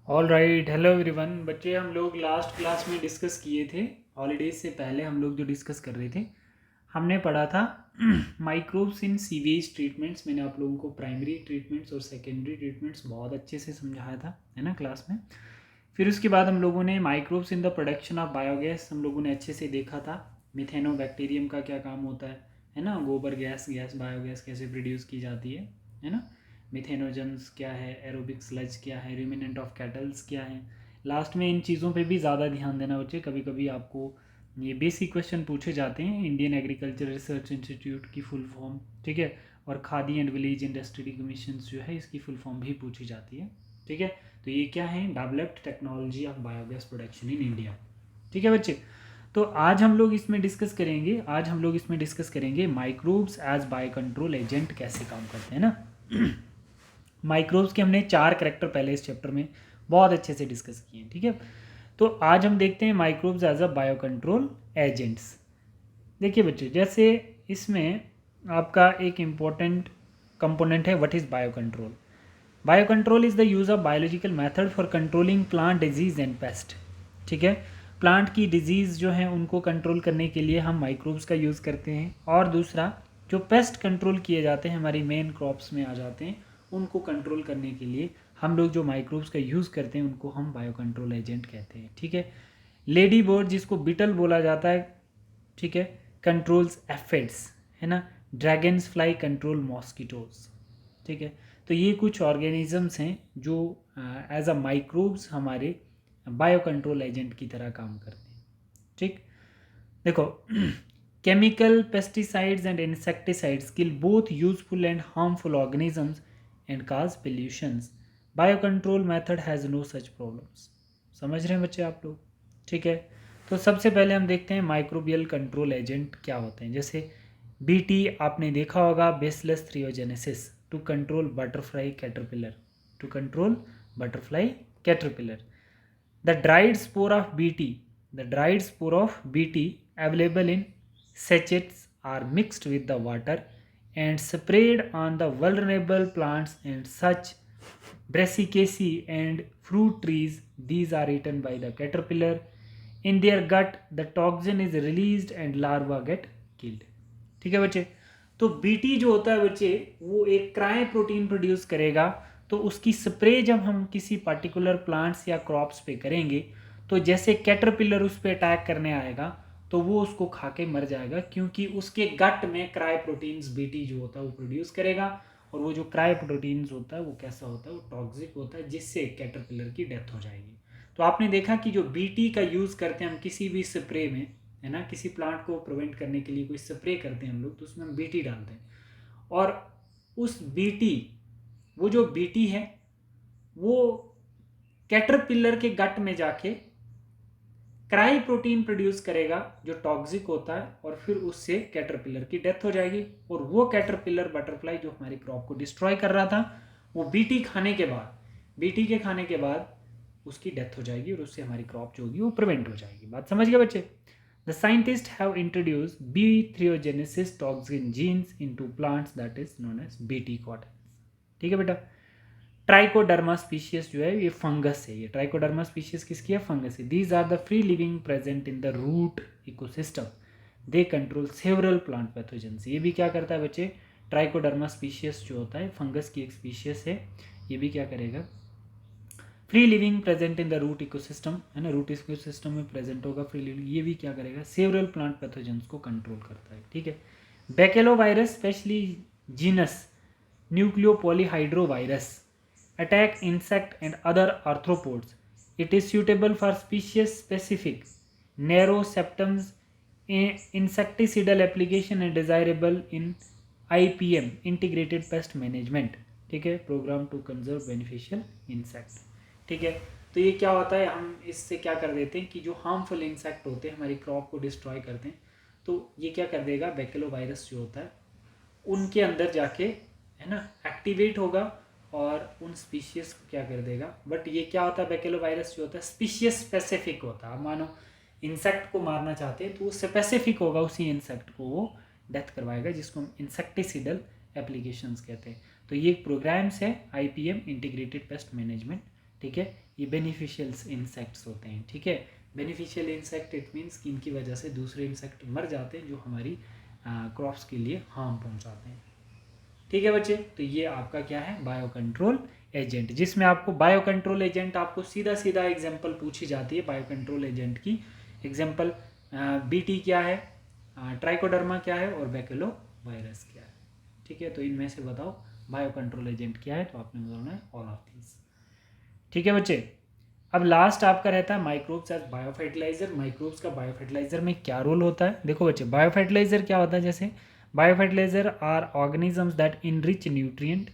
All right, hello everyone. बच्चे, हम लोग लास्ट क्लास में डिस्कस किए थे। हॉलीडेज से पहले हम लोग जो डिस्कस कर रहे थे, हमने पढ़ा था माइक्रोब्स इन सीवेज ट्रीटमेंट्स। मैंने आप लोगों को प्राइमरी ट्रीटमेंट्स और सेकेंडरी ट्रीटमेंट्स बहुत अच्छे से समझाया था, है ना, क्लास में। फिर उसके बाद हम लोगों ने microbes in the production of biogas हम लोगों ने अच्छे से देखा था। मिथेनोबैक्टीरियम का क्या काम होता है ना, गोबर गैस बायोगैस कैसे प्रोड्यूस की जाती है ना। मिथेनोजन्स क्या है, एरोबिक स्लज क्या है, रिमिनेंट ऑफ कैटल्स क्या है। लास्ट में इन चीज़ों पे भी ज़्यादा ध्यान देना बच्चे। कभी कभी आपको ये बेसिक क्वेश्चन पूछे जाते हैं। इंडियन एग्रीकल्चर रिसर्च इंस्टीट्यूट की फुल फॉर्म, ठीक है, और khadi and village industry commission जो है, इसकी फुल फॉर्म भी पूछी जाती है, ठीक है। तो ये क्या है, developed technology of biogas production in India, ठीक है बच्चे। तो आज हम लोग इसमें डिस्कस करेंगे microbes as bio control agent कैसे काम करते हैं ना। माइक्रोब्स के हमने 4 कैरेक्टर पहले इस चैप्टर में बहुत अच्छे से डिस्कस किए हैं, ठीक है। तो आज हम देखते हैं microbes as a bio control agents. देखिए बच्चे, जैसे इसमें आपका एक इम्पॉर्टेंट कंपोनेंट है, what is bio control. Bio control is the use of biological method for controlling plant disease and pest, ठीक है। प्लांट की डिजीज़ जो है उनको कंट्रोल करने के लिए हम माइक्रोब्स का यूज़ करते हैं। और दूसरा, जो पेस्ट कंट्रोल किए जाते हैं, हमारी मेन क्रॉप्स में आ जाते हैं, उनको कंट्रोल करने के लिए हम लोग जो माइक्रोब्स का यूज़ करते हैं उनको हम बायो कंट्रोल एजेंट कहते हैं, ठीक है। लेडी बर्ड, जिसको बिटल बोला जाता है, ठीक है, कंट्रोल्स एफिड्स, है ना। ड्रैगन्स फ्लाई कंट्रोल मॉस्किटोज, ठीक है। तो ये कुछ ऑर्गेनिजम्स हैं जो एज अ माइक्रोब्स हमारे बायो कंट्रोल एजेंट की तरह काम करते हैं, ठीक। देखो, chemical pesticides and insecticides kill both useful and harmful organisms and cause pollutions. Bio control method has no such problems. समझ रहे हैं बच्चे आप लोग, ठीक है। तो सबसे पहले हम देखते हैं माइक्रोबियल कंट्रोल एजेंट क्या होते हैं। जैसे बीटी आपने देखा होगा, bacillus thuringiensis to control butterfly caterpillar, to control butterfly caterpillar. The dried spore of BT, the dried spore of BT available in sachets are mixed with the water and sprayed on the vulnerable plants and such brassicaceae and fruit trees. These are eaten by the caterpillar. In their gut, the toxin is released and larvae get killed. ठीक है बच्चे। तो BT जो होता है बच्चे, वो एक क्राई प्रोटीन प्रोड्यूस करेगा। तो उसकी स्प्रे जब हम किसी पर्टिकुलर प्लांट्स या क्रॉप्स पे करेंगे, तो जैसे कैटरपिलर उस पर अटैक करने आएगा तो वो उसको खा के मर जाएगा, क्योंकि उसके गट में क्राई प्रोटीन्स बीटी जो होता है वो प्रोड्यूस करेगा। और वो जो क्राई प्रोटीन्स होता है वो कैसा होता है, वो टॉक्सिक होता है, जिससे कैटरपिलर की डेथ हो जाएगी। तो आपने देखा कि जो बीटी का यूज़ करते हैं हम किसी भी स्प्रे में, है ना, किसी प्लांट को प्रिवेंट करने के लिए कोई स्प्रे करते हैं हम लोग, तो उसमें हम बीटी डालते हैं। और उस बीटी, वो जो बीटी है वो कैटरपिलर के गट में जाके क्राई प्रोटीन प्रोड्यूस करेगा जो टॉक्सिक होता है, और फिर उससे कैटरपिलर की डेथ हो जाएगी। और वो कैटरपिलर बटरफ्लाई जो हमारी क्रॉप को डिस्ट्रॉय कर रहा था, वो बीटी के खाने के बाद उसकी डेथ हो जाएगी, और उससे हमारी क्रॉप जो होगी वो प्रिवेंट हो जाएगी। बात समझ गए बच्चे। The scientist have introduce B thuringiensis toxin genes into plants that is known as BT cotton, ठीक है बेटा। ट्राइकोडर्मा स्पीशीज जो है ये फंगस है। ये ट्राइकोडर्मा स्पीशीज किसकी है, फंगस है। These are the free living present in the root ecosystem. They control several plant pathogens. ये भी क्या करता है बच्चे, ट्राइकोडर्मा स्पीशीज जो होता है फंगस की एक स्पीशीज है, ये भी क्या करेगा, free living present in the root ecosystem, है ना, रूट इकोसिस्टम में प्रेजेंट होगा फ्री लिविंग। ये भी क्या करेगा, सेवरल प्लांट पैथोजेंस को कंट्रोल करता है, ठीक है। Baculovirus specially genus nucleopolyhedrovirus attack insect and other arthropods. It is suitable for species specific narrow septums insecticidal application and desirable in IPM integrated pest management, ठीक है, program to conserve beneficial insect, ठीक है। तो ये क्या होता है, हम इससे क्या कर देते हैं कि जो हार्मफुल इंसेक्ट होते हैं हमारी क्रॉप को डिस्ट्रॉय करते हैं, तो ये क्या कर देगा, बैकेलोवायरस जो होता है उनके अंदर जाके, है ना, एक्टिवेट होगा और उन स्पीशीज को क्या कर देगा। बट ये क्या होता है, बैकेलोवायरस जो होता है स्पीशीज स्पेसिफिक होता है। मानो इंसेक्ट को मारना चाहते हैं तो वो स्पेसिफिक होगा, उसी इंसेक्ट को वो डेथ करवाएगा, जिसको हम इंसेक्टिसिडल एप्लीकेशंस कहते हैं। तो ये प्रोग्राम्स है IPM इंटीग्रेटेड पेस्ट मैनेजमेंट ठीक है। ये बेनिफिशियल इंसेक्ट्स होते हैं, ठीक है। बेनिफिशियल इंसेक्ट इट मीन्स कि इनकी वजह से दूसरे इंसेक्ट मर जाते हैं जो हमारी क्रॉप्स के लिए हार्म पहुंचाते हैं, ठीक है बच्चे। तो ये आपका क्या है, बायो कंट्रोल एजेंट, जिसमें आपको बायो कंट्रोल एजेंट आपको सीधा सीधा एग्जांपल पूछी जाती है बायो कंट्रोल एजेंट की। एग्जांपल बीटी क्या है, ट्राइकोडर्मा क्या है और बैकेलो वायरस क्या है, ठीक है। तो इनमें से बताओ बायो कंट्रोल एजेंट क्या है, तो आपने बताना है ऑल ऑफ दीज, ठीक है बच्चे। अब लास्ट आपका रहता है microbes as bio fertilizer. Microbes का बायो फर्टिलाइजर में क्या रोल होता है, देखो बच्चे बायो फर्टिलाइजर क्या होता है, जैसे bio fertilizer are organisms that enrich nutrient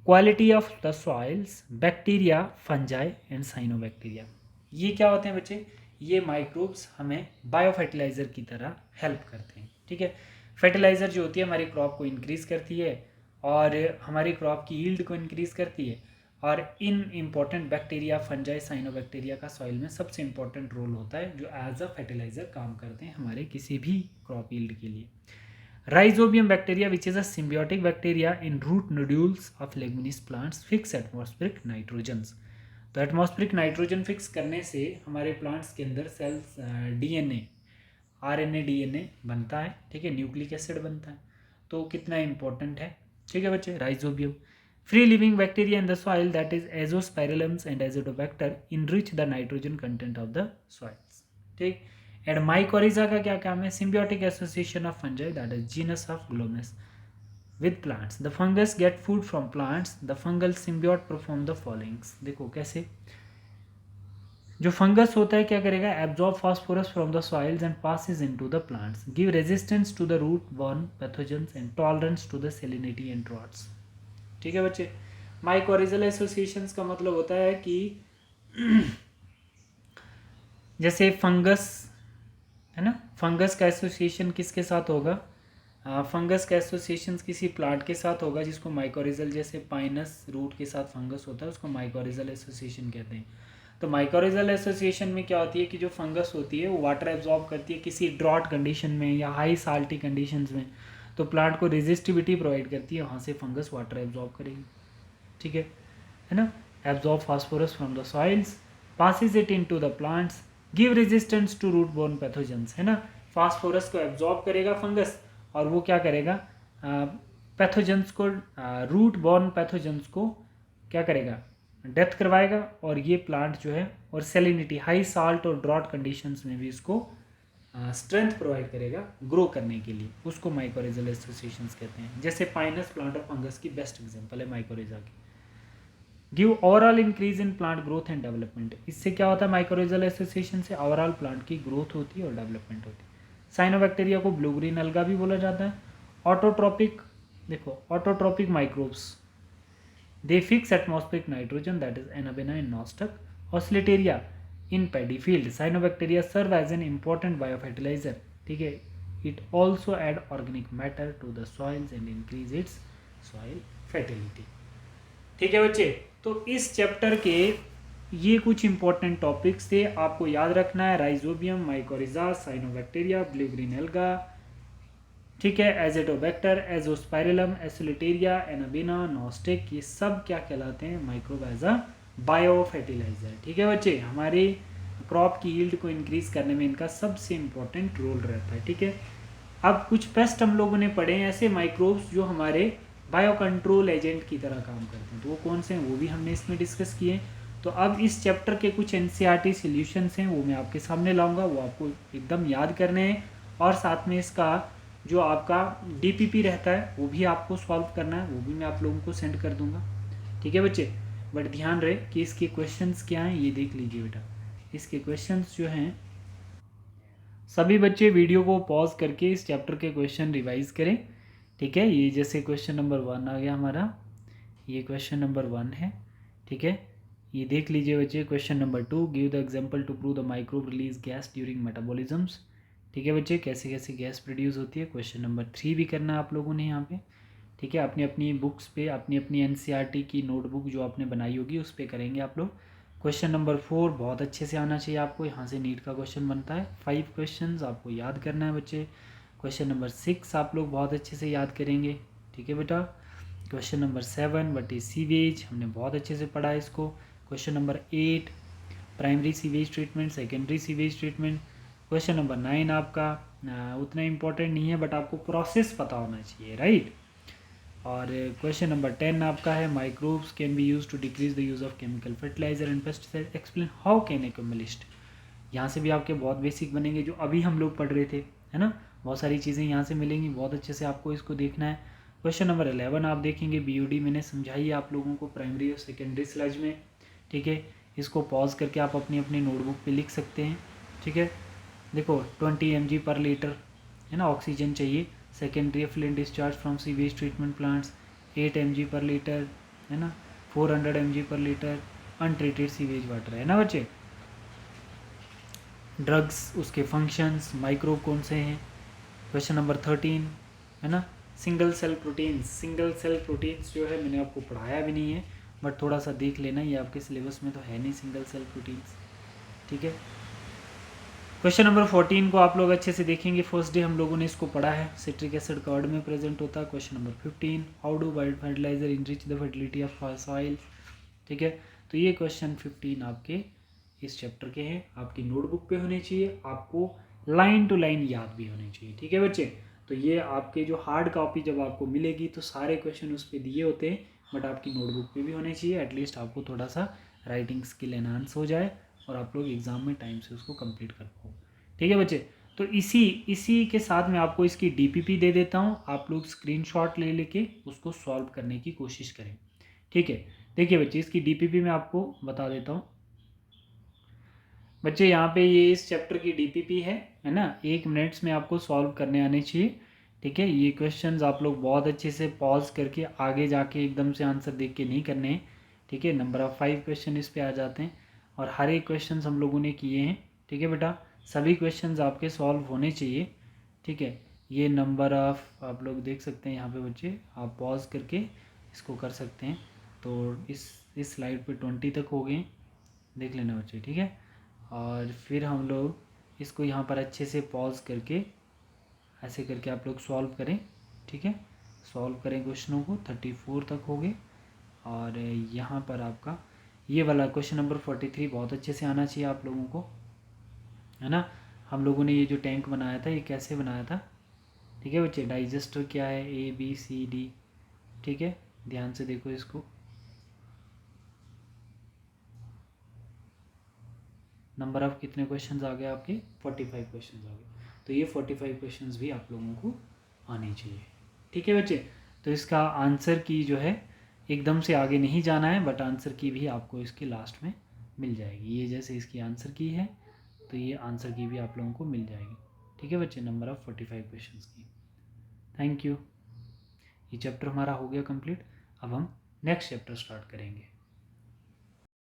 quality of the soils bacteria fungi and cyanobacteria. ये क्या होते हैं बच्चे, ये माइक्रोब्स हमें बायो फर्टिलाइजर की तरह हेल्प करते हैं, ठीक है। फर्टिलाइजर जो होती है हमारी क्रॉप को इंक्रीज करती है और हमारी क्रॉप की यील्ड को इंक्रीज करती है, और इन इम्पोर्टेंट बैक्टीरिया फंजाई साइनोबैक्टीरिया का सॉइल में सबसे इंपॉर्टेंट रोल होता है जो एज अ फर्टिलाइजर काम करते हैं हमारे किसी भी क्रॉप यील्ड के लिए। Rhizobium bacteria which is a symbiotic bacteria in root nodules of leguminous plants fix atmospheric nitrogens. तो एटमॉस्फेरिक नाइट्रोजन फिक्स करने से हमारे प्लांट्स के अंदर सेल्स डीएनए आरएनए डीएनए बनता है, ठीक है, न्यूक्लिक एसिड बनता है। तो कितना इंपॉर्टेंट है, ठीक है बच्चे। Rhizobium free living bacteria in the soil that is azospirillums and azotobacter enrich the nitrogen content of the soils, ठीक। एंड माइकोरिजा का क्या काम है, symbiotic association of fungi that is genus of glomus with plants. The fungus get food from plants. The fungal symbiote perform the followings. देखो कैसे, जो fungus होता है क्या करेगा, absorb phosphorus from the soils and passes into the plants, give resistance to the root borne pathogens and tolerance to the salinity and droughts, ठीक है बच्चे। माइकोरिजल एसोसिएशंस का मतलब होता है कि जैसे फंगस है ना, फंगस का एसोसिएशन किसके साथ होगा, फंगस का एसोसिएशन किसी प्लांट के साथ होगा जिसको माइकोरिजल, जैसे पाइनस रूट के साथ फंगस होता है उसको माइकोरिजल एसोसिएशन कहते हैं। तो माइकोरिजल एसोसिएशन में क्या होती है कि जो फंगस होती है वो वाटर एब्जॉर्ब करती है किसी ड्रॉट कंडीशन में या हाई साल्टी कंडीशंस में, तो प्लांट को रेजिस्टिविटी प्रोवाइड करती है, वहाँ से फंगस वाटर एब्जॉर्ब करेगी, ठीक है ना। Absorb phosphorus from the soils, passes it into the plants, give resistance to root borne pathogens, है ना। फास्फोरस को एब्जॉर्ब करेगा फंगस और वो क्या करेगा, पैथोजेंस को, रूट बॉर्न पैथोजेंस को क्या करेगा, डेथ करवाएगा, और ये प्लांट जो है और सेलिनिटी हाई साल्ट और ड्रॉट कंडीशंस में भी इसको स्ट्रेंथ प्रोवाइड करेगा ग्रो करने के लिए, उसको माइकोरिजल एसोसिएशंस कहते हैं। जैसे पाइनस प्लांट और फंगस की बेस्ट एग्जांपल है माइकोरिजा की। Give overall increase in plant growth and development, इससे क्या होता है, माइकोरिजल एसोसिएशन से ओवरऑल प्लांट की ग्रोथ होती है और डेवलपमेंट होती है। साइनोबैक्टीरिया को ब्लू ग्रीन अलगा भी बोला जाता है। ऑटोट्रोपिक, देखो autotrophic microbes they fix atmospheric nitrogen that is anabaena in nostoc. Oscillatoria in paddy field, cyanobacteria serve as an important biofertilizer, ठीक है। It also add organic matter to the soils and increase its soil fertility, ठीक है बच्चे। तो इस chapter के ये कुछ इंपॉर्टेंट टॉपिक्स थे, आपको याद रखना है। Rhizobium, mycorrhiza, cyanobacteria, blue green alga, ठीक है, azotobacter, azospirillum, oscillatoria, anabaena, nostoc, ये सब क्या कहलाते हैं, microbe as a biofertilizer, ठीक है बच्चे। हमारे क्रॉप की यील्ड को इंक्रीज करने में इनका सबसे इंपॉर्टेंट रोल रहता है, ठीक है। अब कुछ पेस्ट हम लोगों ने पढ़े हैं, ऐसे माइक्रोब्स जो हमारे बायो कंट्रोल एजेंट की तरह काम करते हैं, तो वो कौन से हैं वो भी हमने इसमें डिस्कस किए। तो अब इस चैप्टर के कुछ एनसीईआरटी सॉल्यूशंस हैं वो मैं आपके सामने लाऊंगा, वो आपको एकदम याद करने हैं, और साथ में इसका जो आपका डीपीपी रहता है वो भी आपको सॉल्व करना है, वो भी मैं आप लोगों को सेंड कर दूंगा, ठीक है बच्चे। बट ध्यान रहे कि इसके क्वेश्चंस क्या हैं, ये देख लीजिए बेटा। इसके क्वेश्चंस जो हैं, सभी बच्चे वीडियो को पॉज करके इस चैप्टर के क्वेश्चन रिवाइज करें, ठीक है। ये जैसे क्वेश्चन नंबर 1 आ गया हमारा, ये क्वेश्चन नंबर 1 है, ठीक है। ये देख लीजिए बच्चे। Question number 2, give the example to prove the microbe release gas during metabolisms, ठीक है बच्चे, कैसे कैसे गैस प्रोड्यूस होती है। क्वेश्चन नंबर 3 भी करना है आप लोगों ने यहाँ पे, ठीक है। अपनी अपनी बुक्स पे, अपनी अपनी एनसीईआरटी की नोटबुक जो आपने बनाई होगी उस पर करेंगे आप लोग। क्वेश्चन नंबर 4 बहुत अच्छे से आना चाहिए आपको, यहाँ से नीट का क्वेश्चन बनता है। 5 क्वेश्चंस आपको याद करना है बच्चे। क्वेश्चन नंबर 6 आप लोग बहुत अच्छे से याद करेंगे, ठीक है बेटा। Question number 7 what is sewage, हमने बहुत अच्छे से पढ़ा है इसको। Question number 8 primary sewage treatment, secondary sewage treatment. Question number 9 आपका उतना इम्पोर्टेंट नहीं है बट आपको प्रोसेस पता होना चाहिए, राइट। और क्वेश्चन नंबर 10 आपका है microbes can be use to decrease the use of chemical fertilizer and pesticide, explain how can accumulate. यहाँ से भी आपके बहुत बेसिक बनेंगे जो अभी हम लोग पढ़ रहे थे, है ना। बहुत सारी चीज़ें यहाँ से मिलेंगी, बहुत अच्छे से आपको इसको देखना है। क्वेश्चन नंबर 11 आप देखेंगे बीओडी मैंने समझाई है आप लोगों को प्राइमरी और सेकेंडरी स्लज में, ठीक है। इसको पॉज करके आप अपनी अपनी नोटबुक पे लिख सकते हैं, ठीक है। देखो 20 mg पर लीटर है ना ऑक्सीजन चाहिए, secondary effluent discharge from sewage treatment plants 8 mg पर लीटर, है ना। 400 mg पर लीटर अनट्रीटेड सीवेज वाटर, है ना बच्चे। ड्रग्स, उसके फंक्शंस, माइक्रोब कौन से हैं। क्वेश्चन नंबर 13 है ना single cell proteins. Single cell proteins जो है मैंने आपको पढ़ाया भी नहीं है बट थोड़ा सा देख लेना, ये आपके सिलेबस में तो है नहीं सिंगल सेल प्रोटीन्स, ठीक है। क्वेश्चन नंबर 14 को आप लोग अच्छे से देखेंगे, फर्स्ट डे हम लोगों ने इसको पढ़ा है, सिट्रिक एसिड कर्ड में प्रेजेंट होता है। Question number 15 how do bio fertilizer enrich the fertility of soil, ठीक है। तो ये क्वेश्चन 15 आपके इस चैप्टर के हैं, आपकी नोटबुक पे होने चाहिए, आपको लाइन टू लाइन याद भी होने चाहिए, ठीक है बच्चे। तो ये आपके जो हार्ड कॉपी जब आपको मिलेगी तो सारे क्वेश्चन उस पर दिए होते हैं बट आपकी नोटबुक पे भी होने चाहिए, एटलीस्ट आपको थोड़ा सा राइटिंग स्किल एनहांस हो जाए और आप लोग एग्ज़ाम में टाइम से उसको कंप्लीट कर पाओ, ठीक है बच्चे। तो इसी के साथ मैं आपको इसकी डीपीपी दे देता हूँ, आप लोग स्क्रीनशॉट ले लेके उसको सॉल्व करने की कोशिश करें, ठीक है। देखिए बच्चे इसकी डीपीपी मैं आपको बता देता हूँ बच्चे, यहाँ पे ये इस चैप्टर की डीपीपी है ना, 1 मिनट्स में आपको सॉल्व करने आने चाहिए, ठीक है। ये क्वेश्चंस आप लोग बहुत अच्छे से पॉज करके आगे जाके एकदम से आंसर देख के नहीं करने हैं, ठीक है। नंबर ऑफ 5 क्वेश्चन इस पे आ जाते हैं और हर एक क्वेश्चन हम लोगों ने किए हैं, ठीक है बेटा। सभी क्वेश्चंस आपके सॉल्व होने चाहिए, ठीक है। ये नंबर ऑफ आप लोग देख सकते हैं यहाँ पे बच्चे, आप पॉज करके इसको कर सकते हैं। तो इस स्लाइड पे 20 तक हो गए, देख लेना बच्चे, ठीक है। और फिर हम लोग इसको यहाँ पर अच्छे से पॉज करके ऐसे करके आप लोग सॉल्व करें, ठीक है। सॉल्व करें क्वेश्चनों को, 34 तक हो गए। और यहाँ पर आपका ये वाला क्वेश्चन नंबर 43 बहुत अच्छे से आना चाहिए आप लोगों को, है ना। हम लोगों ने ये जो टैंक बनाया था ये कैसे बनाया था, ठीक है बच्चे। डाइजेस्टर क्या है, ABCD, ठीक है। ध्यान से देखो इसको, नंबर ऑफ कितने क्वेश्चंस आ गए आपके, 45 क्वेश्चंस आ गए। तो ये 45 क्वेश्चंस भी आप लोगों को आने चाहिए, ठीक है बच्चे। तो इसका आंसर की जो है एकदम से आगे नहीं जाना है बट आंसर की भी आपको इसके लास्ट में मिल जाएगी। ये जैसे इसकी आंसर की है तो ये आंसर की भी आप लोगों को मिल जाएगी, ठीक है बच्चे, नंबर ऑफ 45 क्वेश्चंस की। Thank you. ये चैप्टर हमारा हो गया कंप्लीट, अब हम नेक्स्ट चैप्टर स्टार्ट करेंगे।